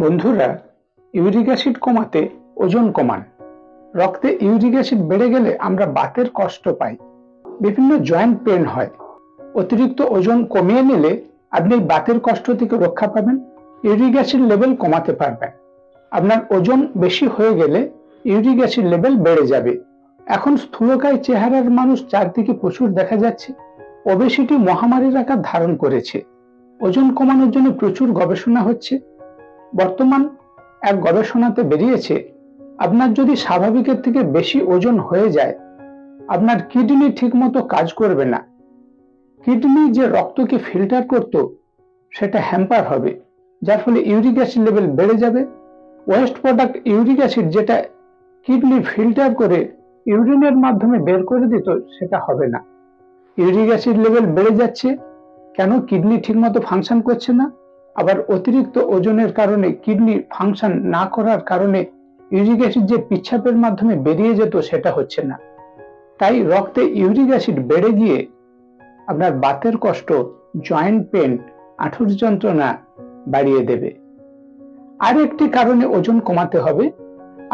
বন্ধুরা, uric acid কমাতে ওজন কমান। রক্তে ইউরিক অ্যাসিড বেড়ে গেলে আমরা বাতের কষ্ট পাই, বিভিন্ন জয়েন্ট পেন হয়। অতিরিক্ত ওজন কমিয়ে নিলে আপনি বাতের কষ্ট থেকে রক্ষা পাবেন, ইউরিক অ্যাসিড লেভেল কমাতে পারবেন। আপনার ওজন বেশি হয়ে গেলে ইউরিক অ্যাসিড লেভেল বেড়ে যাবে। এখন স্থূলকায় চেহারার মানুষ চারদিকে প্রচুর দেখা যাচ্ছে। ওবেসিটি মহামারীর আকার ধারণ করেছে। ওজন কমানোর জন্য প্রচুর গবেষণা হচ্ছে। বর্তমান এক গবেষণাতে বেরিয়েছে, আপনার যদি স্বাভাবিকের থেকে বেশি ওজন হয়ে যায়, আপনার কিডনি ঠিকমতো কাজ করবে না। কিডনি যে রক্তকে ফিল্টার করত সেটা হ্যাম্পার হবে, যার ফলে ইউরিক অ্যাসিড লেভেল বেড়ে যাবে। ওয়েস্ট প্রোডাক্ট ইউরিক অ্যাসিড, যেটা কিডনি ফিল্টার করে ইউরিনের মাধ্যমে বের করে দিত, সেটা হবে না। ইউরিক অ্যাসিড লেভেল বেড়ে যাচ্ছে কেন? কিডনি ঠিকমতো ফাংশন করছে না। আবার অতিরিক্ত ওজনের কারণে কিডনি ফাংশন না করার কারণে ইউরিক অ্যাসিড যে পিচ্ছাপের মাধ্যমে বেরিয়ে যেত সেটা হচ্ছে না। তাই রক্তে ইউরিক অ্যাসিড বেড়ে গিয়ে আপনার বাতের কষ্ট, জয়েন্ট পেন, হাঁটুর যন্ত্রণা বাড়িয়ে দেবে। আর একটি কারণে ওজন কমাতে হবে।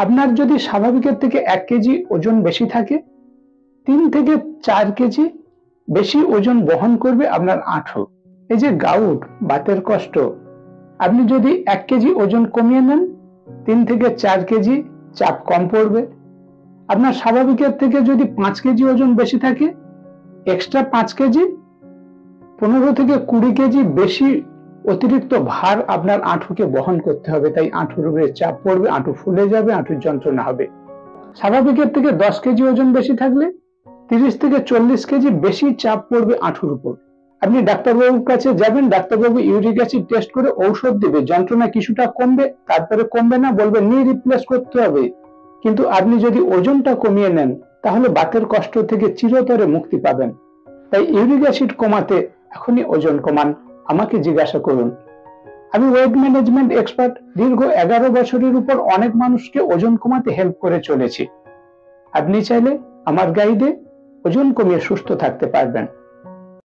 আপনার যদি স্বাভাবিকের থেকে 1 কেজি ওজন বেশি থাকে, 3 থেকে 4 কেজি বেশি ওজন বহন করবে আপনার হাঁটু। এই যে গাউট, বাতের কষ্ট, আপনি যদি 1 কেজি ওজন কমিয়ে নেন, 3 থেকে 4 কেজি চাপ কম পড়বে। আপনার স্বাভাবিকের থেকে যদি 5 কেজি ওজন বেশি থাকে, এক্সট্রা 5 কেজি, 15 থেকে 20 কেজি বেশি অতিরিক্ত ভার আপনার হাঁটুকে বহন করতে হবে। তাই হাঁটুর উপরে চাপ পড়বে, হাঁটু ফুলে যাবে, হাঁটুর যন্ত্রণা হবে। স্বাভাবিকের থেকে 10 কেজি ওজন বেশি থাকলে 30 থেকে 40 কেজি বেশি চাপ পড়বে হাঁটুর উপর। আপনি ডাক্তারবাবুর কাছে যাবেন, ডাক্তারবাবু ইউরিক অ্যাসিড টেস্ট করে ঔষধ দেবে, যন্ত্রণা কিছুটা কমবে, তারপরে কমবে না, বলবে নি রিপ্লেস করতে হবে। কিন্তু আপনি যদি ওজনটা কমিয়ে নেন, তাহলে বাতের কষ্ট থেকে চিরতরে মুক্তি পাবেন। তাই ইউরিক অ্যাসিড কমাতে এখনই ওজন কমান, আমাকে জিজ্ঞাসা করুন। আমি ওয়েট ম্যানেজমেন্ট এক্সপার্ট, দীর্ঘ 11 বছরের উপর অনেক মানুষকে ওজন কমাতে হেল্প করে চলেছি। আপনি চাইলে আমার গাইডে ওজন কমিয়ে সুস্থ থাকতে পারবেন।